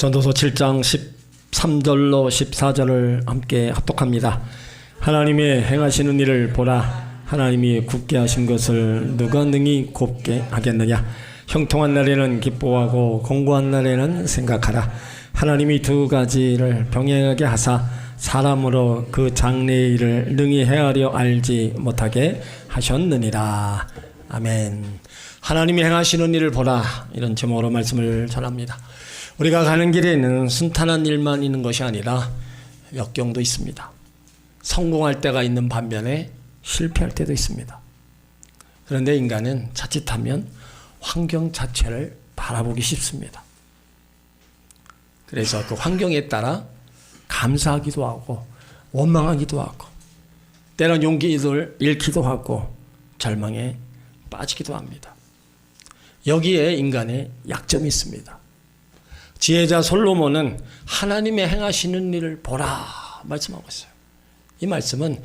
전도서 7장 13절로 14절을 함께 합독합니다. 하나님의 행하시는 일을 보라. 하나님이 굳게 하신 것을 누가 능히 곱게 하겠느냐. 형통한 날에는 기뻐하고 공고한 날에는 생각하라. 하나님이 두 가지를 병행하게 하사 사람으로 그 장래의 일을 능히 헤아려 알지 못하게 하셨느니라. 아멘. 하나님이 행하시는 일을 보라, 이런 제목으로 말씀을 전합니다. 우리가 가는 길에는 순탄한 일만 있는 것이 아니라 역경도 있습니다. 성공할 때가 있는 반면에 실패할 때도 있습니다. 그런데 인간은 자칫하면 환경 자체를 바라보기 쉽습니다. 그래서 그 환경에 따라 감사하기도 하고 원망하기도 하고 때론 용기를 잃기도 하고 절망에 빠지기도 합니다. 여기에 인간의 약점이 있습니다. 지혜자 솔로몬은 하나님의 행하시는 일을 보라 말씀하고 있어요. 이 말씀은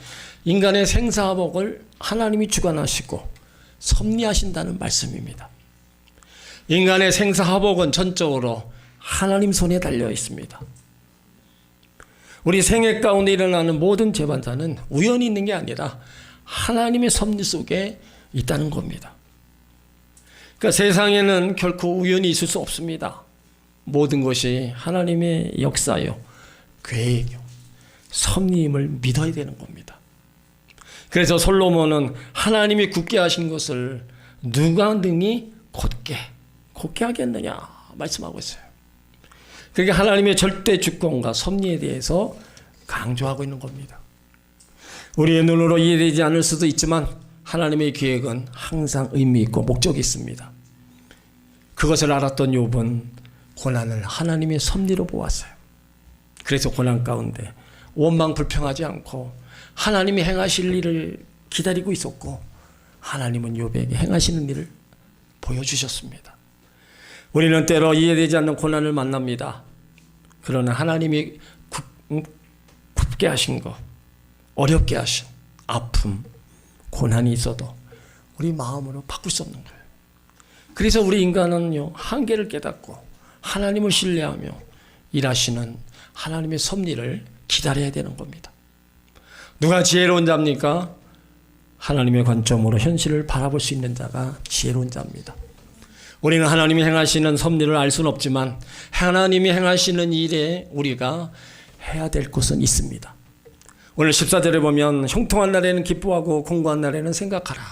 인간의 생사복을 하나님이 주관하시고 섭리하신다는 말씀입니다. 인간의 생사화복은 전적으로 하나님 손에 달려 있습니다. 우리 생애 가운데 일어나는 모든 재반사는 우연히 있는 게 아니라 하나님의 섭리 속에 있다는 겁니다. 그러니까 세상에는 결코 우연이 있을 수 없습니다. 모든 것이 하나님의 역사요, 계획요, 섭리임을 믿어야 되는 겁니다. 그래서 솔로몬은 하나님이 굳게 하신 것을 누가 능히 곧게 하겠느냐 말씀하고 있어요. 그게 하나님의 절대 주권과 섭리에 대해서 강조하고 있는 겁니다. 우리의 눈으로 이해되지 않을 수도 있지만 하나님의 계획은 항상 의미 있고 목적이 있습니다. 그것을 알았던 욥은 고난을 하나님의 섭리로 보았어요. 그래서 고난 가운데 원망 불평하지 않고 하나님이 행하실 일을 기다리고 있었고 하나님은 욥에게 행하시는 일을 보여주셨습니다. 우리는 때로 이해되지 않는 고난을 만납니다. 그러나 하나님이 굽게 하신 것, 어렵게 하신 아픔, 고난이 있어도 우리 마음으로 바꿀 수 없는 거예요. 그래서 우리 인간은요, 한계를 깨닫고 하나님을 신뢰하며 일하시는 하나님의 섭리를 기다려야 되는 겁니다. 누가 지혜로운 자입니까? 하나님의 관점으로 현실을 바라볼 수 있는 자가 지혜로운 자입니다. 우리는 하나님이 행하시는 섭리를 알 수는 없지만 하나님이 행하시는 일에 우리가 해야 될 것은 있습니다. 오늘 14절에 보면 형통한 날에는 기뻐하고 공고한 날에는 생각하라.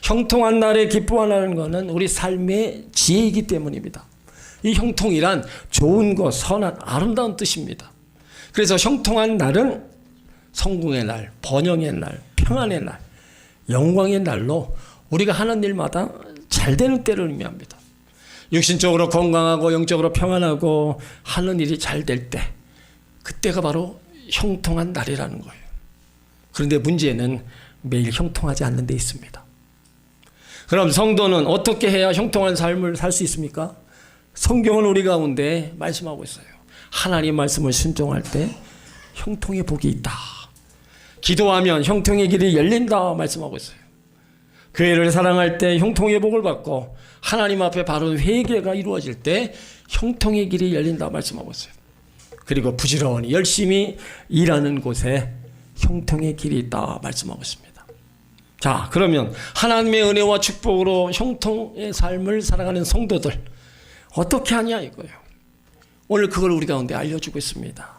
형통한 날에 기뻐하는 것은 우리 삶의 지혜이기 때문입니다. 이 형통이란 좋은 것, 선한, 아름다운 뜻입니다. 그래서 형통한 날은 성공의 날, 번영의 날, 평안의 날, 영광의 날로 우리가 하는 일마다 잘 되는 때를 의미합니다. 육신적으로 건강하고 영적으로 평안하고 하는 일이 잘 될 때, 그때가 바로 형통한 날이라는 거예요. 그런데 문제는 매일 형통하지 않는 데 있습니다. 그럼 성도는 어떻게 해야 형통한 삶을 살 수 있습니까? 성경은 우리 가운데 말씀하고 있어요. 하나님 말씀을 순종할 때 형통의 복이 있다. 기도하면 형통의 길이 열린다 말씀하고 있어요. 교회를 사랑할 때 형통의 복을 받고 하나님 앞에 바로 회개가 이루어질 때 형통의 길이 열린다 말씀하고 있어요. 그리고 부지런히 열심히 일하는 곳에 형통의 길이 있다 말씀하고 있습니다. 자, 그러면 하나님의 은혜와 축복으로 형통의 삶을 살아가는 성도들 어떻게 하냐 이거예요. 오늘 그걸 우리 가운데 알려주고 있습니다.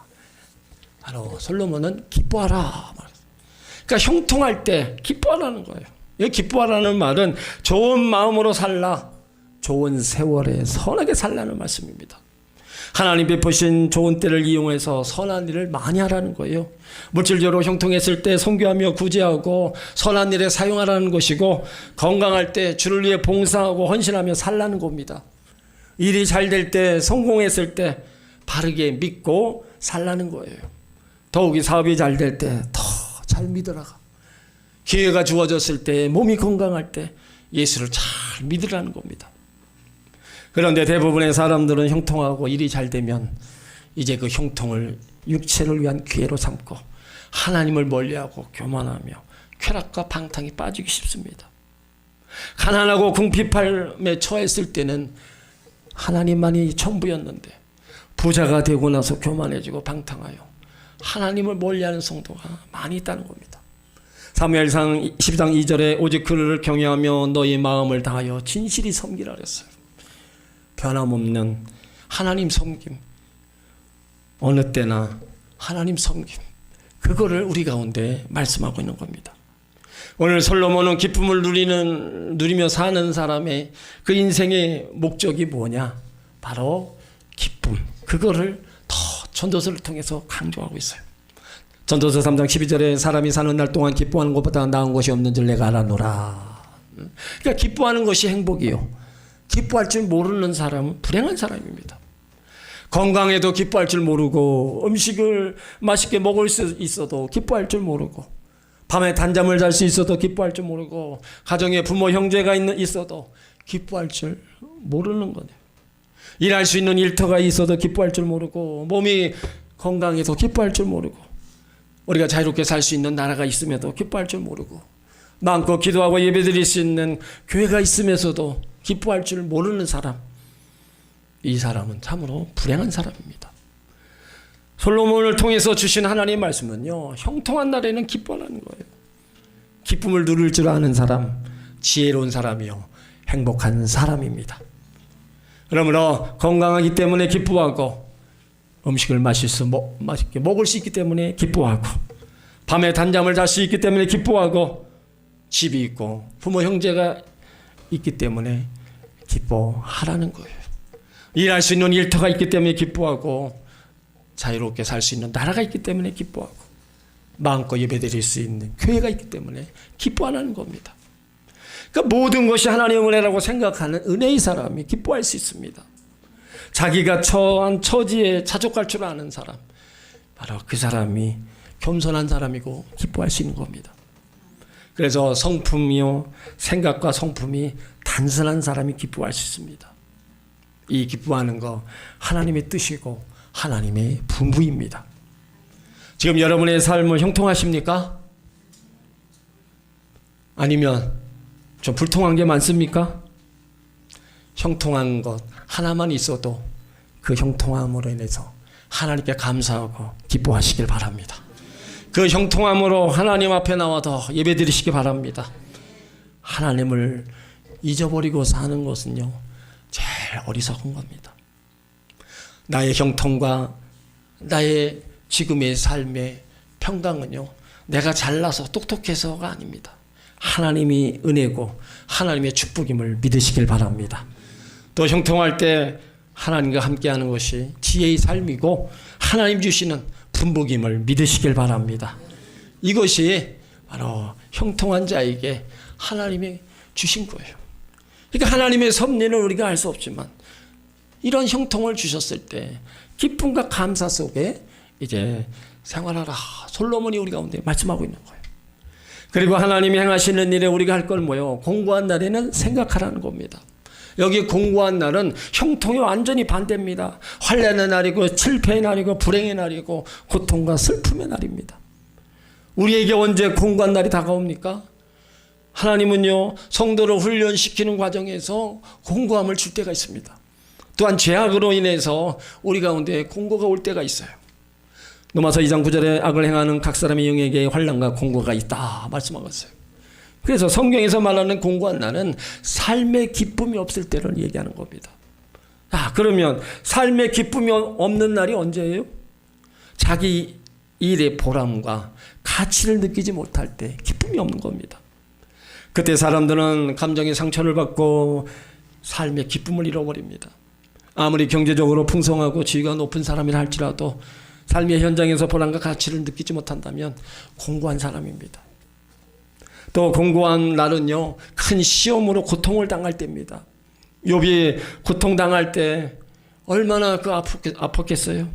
바로 솔로몬은 기뻐하라. 그러니까 형통할 때 기뻐하라는 거예요. 이 기뻐하라는 말은 좋은 마음으로 살라, 좋은 세월에 선하게 살라는 말씀입니다. 하나님 베푸신 좋은 때를 이용해서 선한 일을 많이 하라는 거예요. 물질적으로 형통했을 때 선교하며 구제하고 선한 일에 사용하라는 것이고, 건강할 때 주를 위해 봉사하고 헌신하며 살라는 겁니다. 일이 잘 될 때, 성공했을 때 바르게 믿고 살라는 거예요. 더욱이 사업이 잘 될 때 더 잘 믿으라가, 기회가 주어졌을 때, 몸이 건강할 때 예수를 잘 믿으라는 겁니다. 그런데 대부분의 사람들은 형통하고 일이 잘 되면 이제 그 형통을 육체를 위한 기회로 삼고 하나님을 멀리하고 교만하며 쾌락과 방탕에 빠지기 쉽습니다. 가난하고 궁핍함에 처했을 때는 하나님만이 전부였는데 부자가 되고 나서 교만해지고 방탕하여 하나님을 멀리하는 성도가 많이 있다는 겁니다. 사무엘상 12장 2절에 오직 그를 경외하며 너희 마음을 다하여 진실이 섬기라 그랬어요. 변함없는 하나님 섬김, 어느 때나 하나님 섬김, 그거를 우리 가운데 말씀하고 있는 겁니다. 오늘 솔로몬은 기쁨을 누리며 사는 사람의 그 인생의 목적이 뭐냐? 바로 기쁨. 그거를 더 전도서를 통해서 강조하고 있어요. 전도서 3장 12절에 사람이 사는 날 동안 기뻐하는 것보다 나은 것이 없는 줄 내가 알아노라. 그러니까 기뻐하는 것이 행복이요. 기뻐할 줄 모르는 사람은 불행한 사람입니다. 건강에도 기뻐할 줄 모르고 음식을 맛있게 먹을 수 있어도 기뻐할 줄 모르고 밤에 단잠을 잘 수 있어도 기뻐할 줄 모르고 가정에 부모 형제가 있어도 기뻐할 줄 모르는 거네요. 일할 수 있는 일터가 있어도 기뻐할 줄 모르고 몸이 건강해서 기뻐할 줄 모르고 우리가 자유롭게 살 수 있는 나라가 있음에도 기뻐할 줄 모르고 마음껏 기도하고 예배드릴 수 있는 교회가 있으면서도 기뻐할 줄 모르는 사람, 이 사람은 참으로 불행한 사람입니다. 솔로몬을 통해서 주신 하나님의 말씀은요, 형통한 날에는 기뻐하는 거예요. 기쁨을 누릴 줄 아는 사람, 지혜로운 사람이요 행복한 사람입니다. 그러므로 건강하기 때문에 기뻐하고 음식을 맛있게 먹을 수 있기 때문에 기뻐하고 밤에 단잠을 잘 수 있기 때문에 기뻐하고 집이 있고 부모 형제가 있기 때문에 기뻐하라는 거예요. 일할 수 있는 일터가 있기 때문에 기뻐하고 자유롭게 살 수 있는 나라가 있기 때문에 기뻐하고 마음껏 예배드릴 수 있는 교회가 있기 때문에 기뻐하라는 겁니다. 그러니까 모든 것이 하나님의 은혜라고 생각하는 은혜의 사람이 기뻐할 수 있습니다. 자기가 처한 처지에 자족할 줄 아는 사람, 바로 그 사람이 겸손한 사람이고 기뻐할 수 있는 겁니다. 그래서 성품이요 생각과 성품이 단순한 사람이 기뻐할 수 있습니다. 이 기뻐하는 거 하나님의 뜻이고 하나님의 분부입니다. 지금 여러분의 삶은 형통하십니까? 아니면 좀 불통한 게 많습니까? 형통한 것 하나만 있어도 그 형통함으로 인해서 하나님께 감사하고 기뻐하시길 바랍니다. 그 형통함으로 하나님 앞에 나와서 예배드리시기 바랍니다. 하나님을 잊어버리고 사는 것은요 제일 어리석은 겁니다. 나의 형통과 나의 지금의 삶의 평강은요 내가 잘나서 똑똑해서가 아닙니다. 하나님이 은혜고 하나님의 축복임을 믿으시길 바랍니다. 또 형통할 때 하나님과 함께하는 것이 지혜의 삶이고 하나님 주시는 분복임을 믿으시길 바랍니다. 이것이 바로 형통한 자에게 하나님이 주신 거예요. 그러니까 하나님의 섭리는 우리가 알 수 없지만 이런 형통을 주셨을 때 기쁨과 감사 속에 이제 생활하라. 솔로몬이 우리 가운데 말씀하고 있는 거예요. 그리고 하나님이 행하시는 일에 우리가 할 걸 뭐요? 공고한 날에는 생각하라는 겁니다. 여기 공고한 날은 형통이 완전히 반대입니다. 환난의 날이고 실패의 날이고 불행의 날이고 고통과 슬픔의 날입니다. 우리에게 언제 공고한 날이 다가옵니까? 하나님은요 성도를 훈련시키는 과정에서 공고함을 줄 때가 있습니다. 또한 죄악으로 인해서 우리 가운데 공고가 올 때가 있어요. 로마서 2장 9절에 악을 행하는 각 사람의 영에게 환난과 공고가 있다 말씀하고 있어요. 그래서 성경에서 말하는 공고한 날은 삶의 기쁨이 없을 때를 얘기하는 겁니다. 그러면 삶의 기쁨이 없는 날이 언제예요? 자기 일의 보람과 가치를 느끼지 못할 때 기쁨이 없는 겁니다. 그때 사람들은 감정의 상처를 받고 삶의 기쁨을 잃어버립니다. 아무리 경제적으로 풍성하고 지위가 높은 사람이라 할지라도 삶의 현장에서 보람과 가치를 느끼지 못한다면 공고한 사람입니다. 또 공고한 날은요 큰 시험으로 고통을 당할 때입니다. 욥이 고통당할 때 얼마나 아팠겠어요.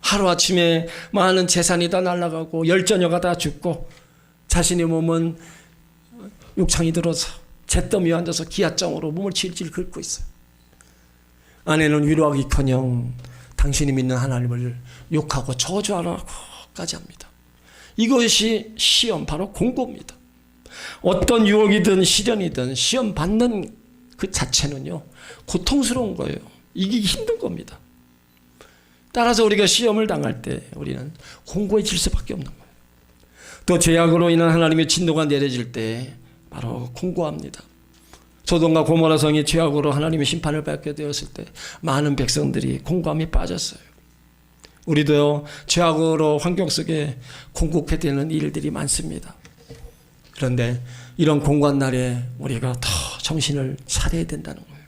하루아침에 많은 재산이 다 날아가고 열자녀가 다 죽고 자신의 몸은 욕창이 들어서 잿더미에 앉아서 기아장으로 몸을 질질 긁고 있어요. 아내는 위로하기커녕 당신이 믿는 하나님을 욕하고 저주하라고까지 합니다. 이것이 시험, 바로 공고입니다. 어떤 유혹이든 시련이든 시험 받는 그 자체는요 고통스러운 거예요. 이기기 힘든 겁니다. 따라서 우리가 시험을 당할 때 우리는 공고해질 수밖에 없는 거예요. 또 죄악으로 인한 하나님의 진노가 내려질 때 바로 공고합니다. 소돔과 고모라 성이 죄악으로 하나님의 심판을 받게 되었을 때 많은 백성들이 공고함에 빠졌어요. 우리도요, 죄악으로 환경 속에 공고하게 되는 일들이 많습니다. 그런데 이런 공고한 날에 우리가 더 정신을 차려야 된다는 거예요.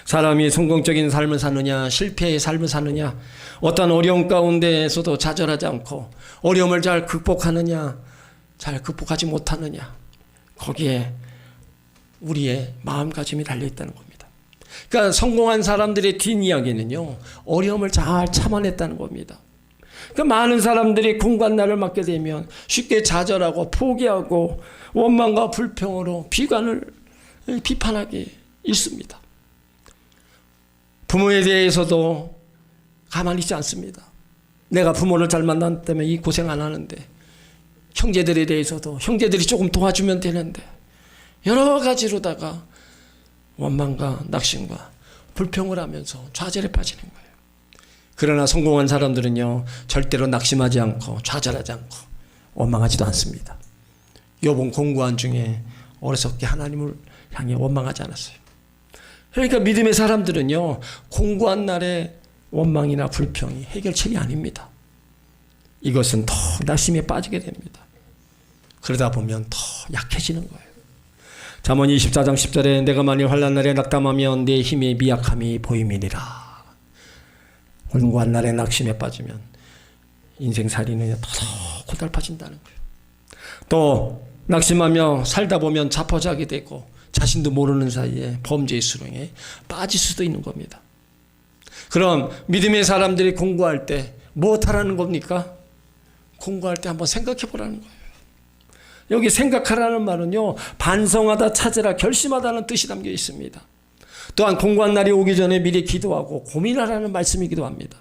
사람이 성공적인 삶을 사느냐, 실패의 삶을 사느냐, 어떤 어려움 가운데에서도 좌절하지 않고 어려움을 잘 극복하느냐, 잘 극복하지 못하느냐, 거기에 우리의 마음가짐이 달려있다는 겁니다. 그러니까 성공한 사람들의 뒷이야기는요, 어려움을 잘 참아냈다는 겁니다. 그러니까 많은 사람들이 공고한 날을 맞게 되면 쉽게 좌절하고 포기하고 원망과 불평으로 비관을 비판하게 있습니다. 부모에 대해서도 가만히 있지 않습니다. 내가 부모를 잘 만났기 때문에 이 고생 안 하는데, 형제들에 대해서도 형제들이 조금 도와주면 되는데, 여러 가지로다가 원망과 낙심과 불평을 하면서 좌절에 빠지는 거예요. 그러나 성공한 사람들은요, 절대로 낙심하지 않고 좌절하지 않고 원망하지도 않습니다. 욥은 공고한 중에 어리석게 하나님을 향해 원망하지 않았어요. 그러니까 믿음의 사람들은요, 공고한 날에 원망이나 불평이 해결책이 아닙니다. 이것은 더 낙심에 빠지게 됩니다. 그러다 보면 더 약해지는 거예요. 잠언 24장 10절에 내가 만일 환난 날에 낙담하면 내 힘의 미약함이 보임이니라. 공고한 날에 낙심에 빠지면 인생살이는 더 고달파진다는 거예요. 또 낙심하며 살다 보면 자포자기 되고 자신도 모르는 사이에 범죄의 수렁에 빠질 수도 있는 겁니다. 그럼 믿음의 사람들이 공고할 때 무엇하라는 겁니까? 공고할 때 한번 생각해 보라는 거예요. 여기 생각하라는 말은요, 반성하다, 찾으라, 결심하다는 뜻이 담겨 있습니다. 또한 공고한 날이 오기 전에 미리 기도하고 고민하라는 말씀이기도 합니다.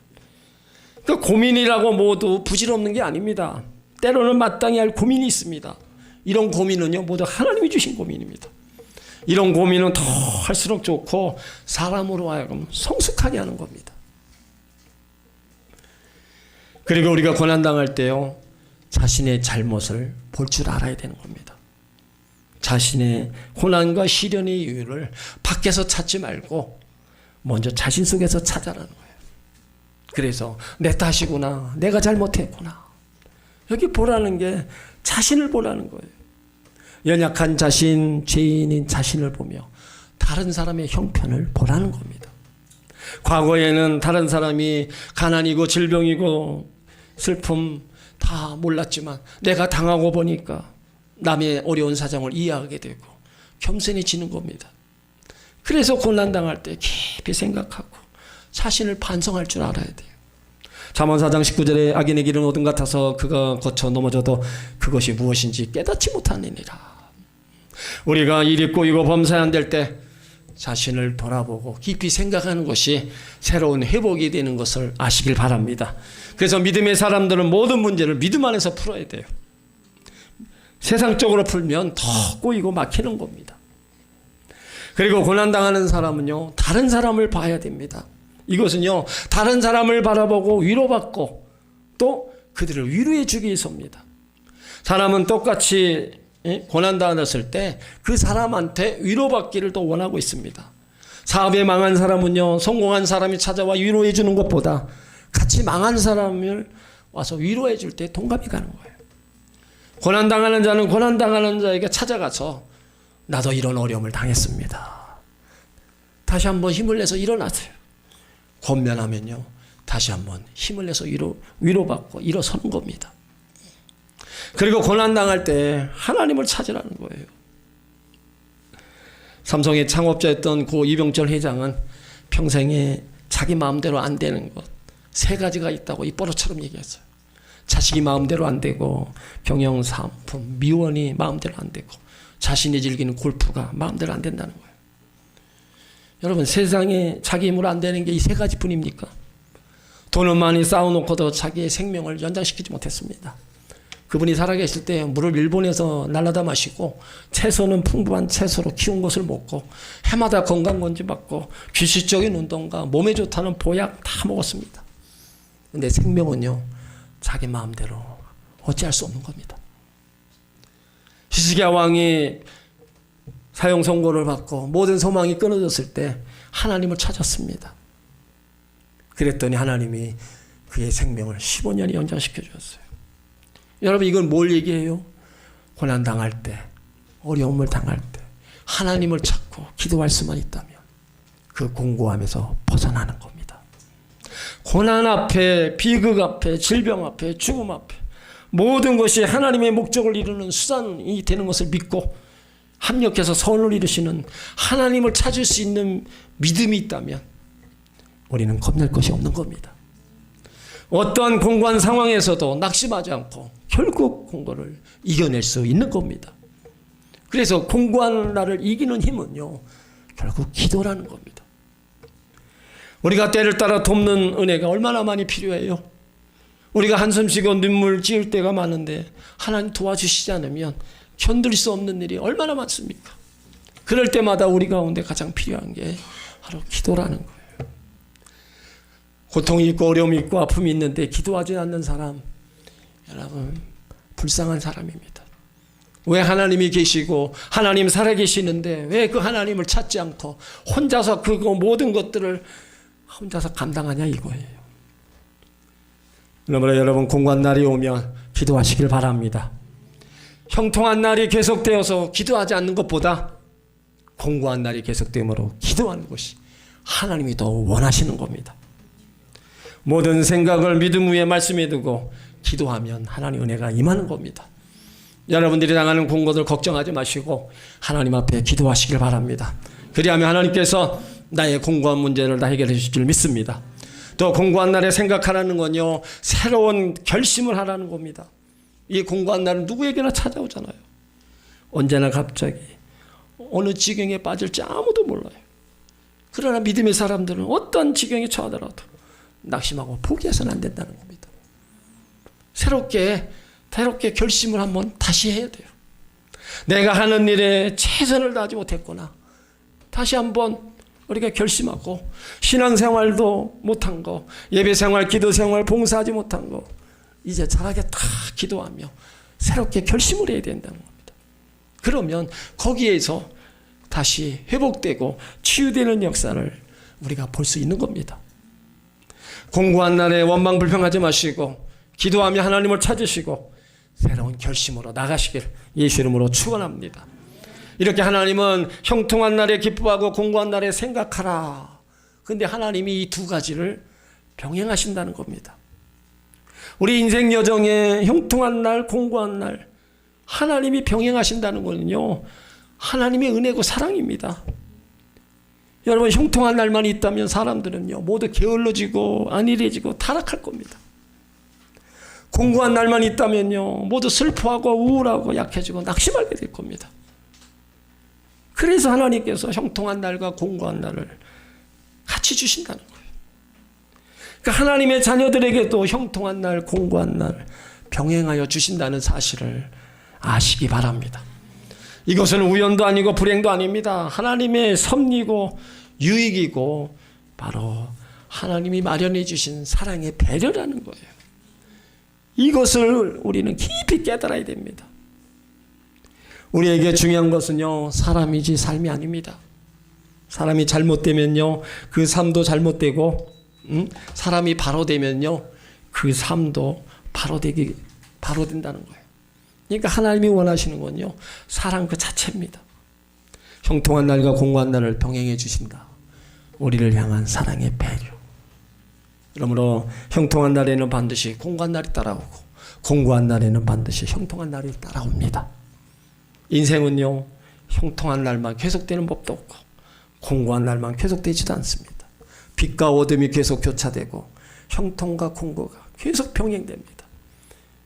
그 고민이라고 모두 부질없는 게 아닙니다. 때로는 마땅히 할 고민이 있습니다. 이런 고민은요, 모두 하나님이 주신 고민입니다. 이런 고민은 더 할수록 좋고 사람으로 하여금 성숙하게 하는 겁니다. 그리고 우리가 고난당할 때요, 자신의 잘못을 볼 줄 알아야 되는 겁니다. 자신의 고난과 시련의 이유를 밖에서 찾지 말고 먼저 자신 속에서 찾아라는 거예요. 그래서 내 탓이구나, 내가 잘못했구나, 여기 보라는 게 자신을 보라는 거예요. 연약한 자신, 죄인인 자신을 보며 다른 사람의 형편을 보라는 겁니다. 과거에는 다른 사람이 가난이고 질병이고 슬픔 다 몰랐지만 내가 당하고 보니까 남의 어려운 사정을 이해하게 되고 겸손해지는 겁니다. 그래서 고난당할 때 깊이 생각하고 자신을 반성할 줄 알아야 돼요. 잠언 4장 19절에 악인의 길은 어둠 같아서 그가 거쳐 넘어져도 그것이 무엇인지 깨닫지 못하느니라. 우리가 일이 꼬이고 범사에 안 될 때 자신을 돌아보고 깊이 생각하는 것이 새로운 회복이 되는 것을 아시길 바랍니다. 그래서 믿음의 사람들은 모든 문제를 믿음 안에서 풀어야 돼요. 세상적으로 풀면 더 꼬이고 막히는 겁니다. 그리고 고난당하는 사람은요, 다른 사람을 봐야 됩니다. 이것은요, 다른 사람을 바라보고 위로받고 또 그들을 위로해 주기 위해서입니다. 사람은 똑같이 고난당했을 때 그 사람한테 위로받기를 또 원하고 있습니다. 사업에 망한 사람은요, 성공한 사람이 찾아와 위로해 주는 것보다 같이 망한 사람을 와서 위로해 줄 때 동감이 가는 거예요. 고난당하는 자는 고난당하는 자에게 찾아가서 나도 이런 어려움을 당했습니다, 다시 한번 힘을 내서 일어나세요. 권면하면요, 다시 한번 힘을 내서 위로받고 일어서는 겁니다. 그리고 고난당할 때 하나님을 찾으라는 거예요. 삼성의 창업자였던 고 이병철 회장은 평생에 자기 마음대로 안 되는 것 3가지가 있다고 입버릇처럼 얘기했어요. 자식이 마음대로 안 되고, 경영상품, 미원이 마음대로 안 되고, 자신이 즐기는 골프가 마음대로 안 된다는 거예요. 여러분, 세상에 자기 힘으로 안 되는 게 이 3가지 뿐입니까? 돈은 많이 쌓아놓고도 자기의 생명을 연장시키지 못했습니다. 그분이 살아계실 때 물을 일본에서 날라다 마시고 채소는 풍부한 채소로 키운 것을 먹고 해마다 건강검진 받고 규칙적인 운동과 몸에 좋다는 보약 다 먹었습니다. 근데 생명은요, 자기 마음대로 어찌할 수 없는 겁니다. 히스기야 왕이 사형 선고를 받고 모든 소망이 끊어졌을 때 하나님을 찾았습니다. 그랬더니 하나님이 그의 생명을 15년이 연장시켜 주었어요. 여러분, 이건 뭘 얘기해요? 고난 당할 때, 어려움을 당할 때 하나님을 찾고 기도할 수만 있다면 그 공고함에서 벗어나는 겁니다. 고난 앞에, 비극 앞에, 질병 앞에, 죽음 앞에 모든 것이 하나님의 목적을 이루는 수단이 되는 것을 믿고 합력해서 선을 이루시는 하나님을 찾을 수 있는 믿음이 있다면 우리는 겁낼 것이 없는 겁니다. 어떠한 공고한 상황에서도 낙심하지 않고 결국 공고를 이겨낼 수 있는 겁니다. 그래서 공고한 날을 이기는 힘은요, 결국 기도라는 겁니다. 우리가 때를 따라 돕는 은혜가 얼마나 많이 필요해요. 우리가 한숨 쉬고 눈물 지을 때가 많은데 하나님 도와주시지 않으면 견딜 수 없는 일이 얼마나 많습니까? 그럴 때마다 우리 가운데 가장 필요한 게 바로 기도라는 거예요. 고통이 있고 어려움이 있고 아픔이 있는데 기도하지 않는 사람, 여러분, 불쌍한 사람입니다. 왜 하나님이 계시고 하나님 살아계시는데 왜 그 하나님을 찾지 않고 혼자서 그 모든 것들을 혼자서 감당하냐 이거예요. 그러므로 여러분, 공고한 날이 오면 기도하시길 바랍니다. 형통한 날이 계속되어서 기도하지 않는 것보다 공고한 날이 계속되므로 기도하는 것이 하나님이 더 원하시는 겁니다. 모든 생각을 믿음 위에 말씀에 두고 기도하면 하나님 은혜가 임하는 겁니다. 여러분들이 당하는 공고들 걱정하지 마시고 하나님 앞에 기도하시길 바랍니다. 그리하면 하나님께서 나의 공고한 문제를 다 해결해 주실 줄 믿습니다. 또 공고한 날에 생각하라는 건요, 새로운 결심을 하라는 겁니다. 이 공고한 날은 누구에게나 찾아오잖아요. 언제나 갑자기 어느 지경에 빠질지 아무도 몰라요. 그러나 믿음의 사람들은 어떤 지경에 처하더라도 낙심하고 포기해서는 안 된다는 겁니다. 새롭게 결심을 한번 다시 해야 돼요. 내가 하는 일에 최선을 다하지 못했구나. 다시 한번 우리가 결심하고 신앙생활도 못한 거, 예배생활, 기도생활, 봉사하지 못한 거 이제 잘하게 다 기도하며 새롭게 결심을 해야 된다는 겁니다. 그러면 거기에서 다시 회복되고 치유되는 역사를 우리가 볼 수 있는 겁니다. 공고한 날에 원망불평하지 마시고 기도하며 하나님을 찾으시고 새로운 결심으로 나가시길 예수 이름으로 축원합니다. 이렇게 하나님은 형통한 날에 기뻐하고 공고한 날에 생각하라. 그런데 하나님이 이 두 가지를 병행하신다는 겁니다. 우리 인생 여정에 형통한 날, 공고한 날 하나님이 병행하신다는 거는요, 하나님의 은혜고 사랑입니다. 여러분, 형통한 날만 있다면 사람들은요 모두 게을러지고 안일해지고 타락할 겁니다. 공고한 날만 있다면요 모두 슬퍼하고 우울하고 약해지고 낙심하게 될 겁니다. 그래서 하나님께서 형통한 날과 공고한 날을 같이 주신다는 거예요. 그러니까 하나님의 자녀들에게도 형통한 날, 공고한 날 병행하여 주신다는 사실을 아시기 바랍니다. 이것은 우연도 아니고 불행도 아닙니다. 하나님의 섭리고 유익이고 바로 하나님이 마련해 주신 사랑의 배려라는 거예요. 이것을 우리는 깊이 깨달아야 됩니다. 우리에게 중요한 것은요, 사람이지 삶이 아닙니다. 사람이 잘못되면요 그 삶도 잘못되고, 사람이 바로 되면요 그 삶도 바로 된다는 거예요. 그러니까 하나님이 원하시는 건요 사랑 그 자체입니다. 형통한 날과 공고한 날을 병행해 주신다. 우리를 향한 사랑의 배려. 그러므로 형통한 날에는 반드시 공고한 날이 따라오고 공고한 날에는 반드시 형통한 날이 따라옵니다. 인생은요 형통한 날만 계속되는 법도 없고 공고한 날만 계속되지도 않습니다. 빛과 어둠이 계속 교차되고 형통과 공고가 계속 병행됩니다.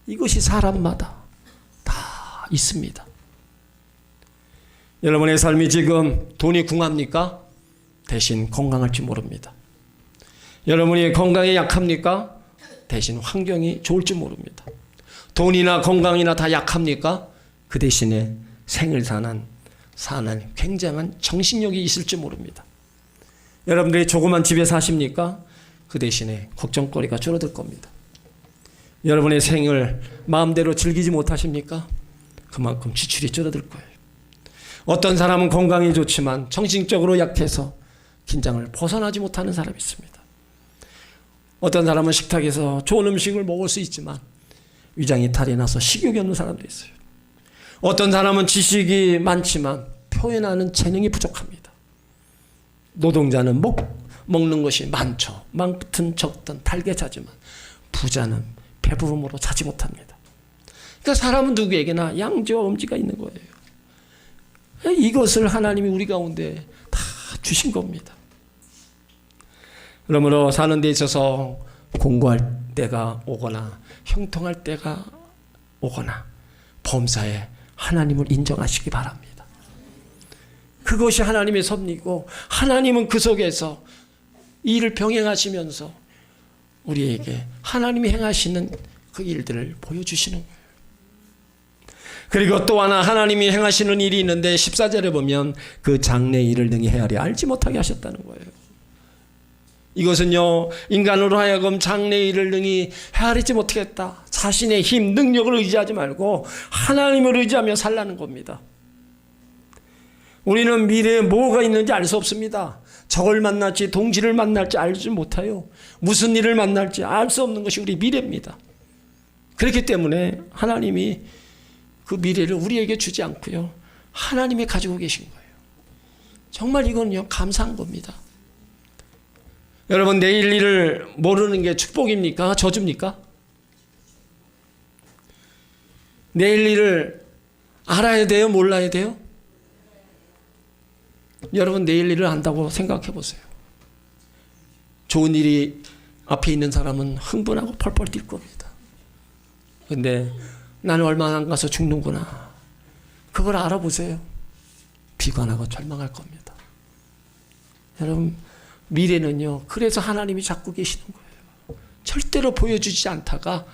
이것이 사람마다 다 있습니다. 여러분의 삶이 지금 돈이 궁합니까? 대신 건강할지 모릅니다. 여러분이 건강에 약합니까? 대신 환경이 좋을지 모릅니다. 돈이나 건강이나 다 약합니까? 그 대신에 생을 사는 굉장한 정신력이 있을지 모릅니다. 여러분들이 조그만 집에 사십니까? 그 대신에 걱정거리가 줄어들 겁니다. 여러분의 생을 마음대로 즐기지 못하십니까? 그만큼 지출이 줄어들 거예요. 어떤 사람은 건강이 좋지만 정신적으로 약해서 긴장을 벗어나지 못하는 사람이 있습니다. 어떤 사람은 식탁에서 좋은 음식을 먹을 수 있지만 위장이 탈이 나서 식욕이 없는 사람도 있어요. 어떤 사람은 지식이 많지만 표현하는 재능이 부족합니다. 노동자는 먹는 것이 많든 적든 달게 자지만 부자는 배부름으로 자지 못합니다. 그러니까 사람은 누구에게나 양지와 음지가 있는 거예요. 이것을 하나님이 우리 가운데 다 주신 겁니다. 그러므로 사는 데 있어서 공고할 때가 오거나 형통할 때가 오거나 범사에 하나님을 인정하시기 바랍니다. 그것이 하나님의 섭리고 하나님은 그 속에서 이 일을 병행하시면서 우리에게 하나님이 행하시는 그 일들을 보여주시는 거예요. 그리고 또 하나 하나님이 행하시는 일이 있는데 14절에 보면 그 장래의 일을 능히 헤아려 알지 못하게 하셨다는 거예요. 이것은요, 인간으로 하여금 장래의 일을 능히 헤아리지 못하겠다. 자신의 힘, 능력을 의지하지 말고 하나님을 의지하며 살라는 겁니다. 우리는 미래에 뭐가 있는지 알 수 없습니다. 적을 만날지 동지를 만날지 알지 못해요. 무슨 일을 만날지 알 수 없는 것이 우리 미래입니다. 그렇기 때문에 하나님이 그 미래를 우리에게 주지 않고요, 하나님이 가지고 계신 거예요. 정말 이건요, 감사한 겁니다. 여러분, 내일 일을 모르는 게 축복입니까? 저주입니까? 내일 일을 알아야 돼요? 몰라야 돼요? 여러분, 내일 일을 안다고 생각해 보세요. 좋은 일이 앞에 있는 사람은 흥분하고 펄펄 뛸 겁니다. 근데 나는 얼마 안 가서 죽는구나. 그걸 알아보세요. 비관하고 절망할 겁니다. 여러분, 미래는요, 그래서 하나님이 잡고 계시는 거예요. 절대로 보여주지 않다가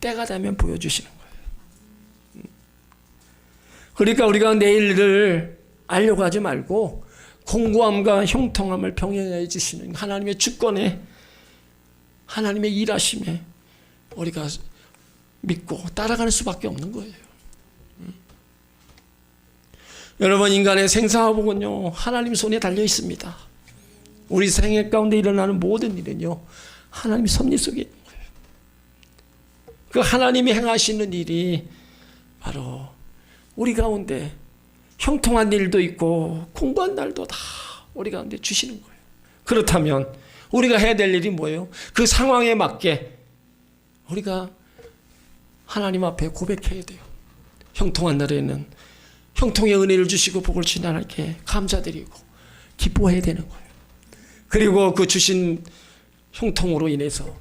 때가 되면 보여주시는 거예요. 그러니까 우리가 내일을 알려고 하지 말고 공고함과 형통함을 병행해 주시는 하나님의 주권에, 하나님의 일하심에 우리가 믿고 따라가는 수밖에 없는 거예요. 여러분, 인간의 생사화복은요, 하나님 손에 달려 있습니다. 우리 생애 가운데 일어나는 모든 일은요, 하나님의 섭리 속에 있는 거예요. 그 하나님이 행하시는 일이 바로 우리 가운데 형통한 일도 있고 공부한 날도 다 우리 가운데 주시는 거예요. 그렇다면 우리가 해야 될 일이 뭐예요? 그 상황에 맞게 우리가 하나님 앞에 고백해야 돼요. 형통한 날에는 형통의 은혜를 주시고 복을 주신 하나님께 감사드리고 기뻐해야 되는 거예요. 그리고 그 주신 형통으로 인해서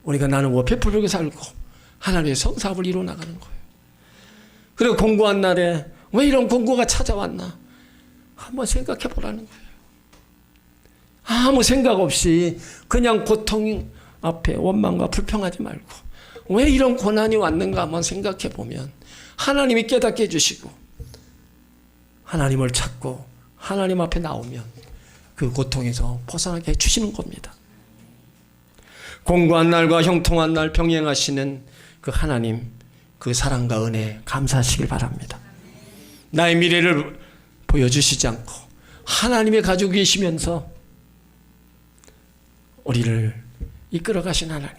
우리가 나누고 베풀게 살고 하나님의 성사업을 이루어 나가는 거예요. 그리고 공고한 날에 왜 이런 공고가 찾아왔나 한번 생각해 보라는 거예요. 아무 생각 없이 그냥 고통 앞에 원망과 불평하지 말고 왜 이런 고난이 왔는가 한번 생각해 보면 하나님이 깨닫게 해주시고 하나님을 찾고 하나님 앞에 나오면 그 고통에서 벗어나게 해주시는 겁니다. 공고한 날과 형통한 날 병행하시는 그 하나님, 그 사랑과 은혜 감사하시길 바랍니다. 나의 미래를 보여주시지 않고 하나님이 가지고 계시면서 우리를 이끌어 가신 하나님,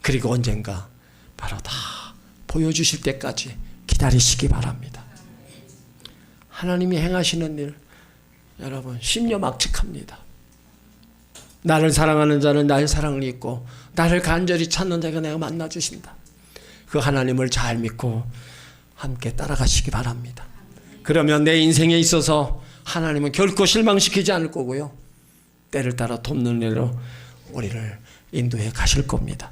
그리고 언젠가 바로 다 보여주실 때까지 기다리시기 바랍니다. 하나님이 행하시는 일, 여러분 심려막측합니다. 나를 사랑하는 자는 나의 사랑을 잊고 나를 간절히 찾는 자가 내가 만나주신다. 그 하나님을 잘 믿고 함께 따라가시기 바랍니다. 그러면 내 인생에 있어서 하나님은 결코 실망시키지 않을 거고요, 때를 따라 돕는 일로 우리를 인도해 가실 겁니다.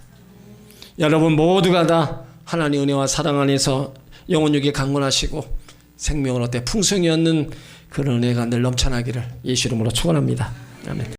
여러분 모두가 다 하나님의 은혜와 사랑 안에서 영혼육이 강건하시고 생명을 얻되 풍성히 얻는 그런 은혜가 늘 넘쳐나기를 예수 이름으로 축원합니다. 아멘.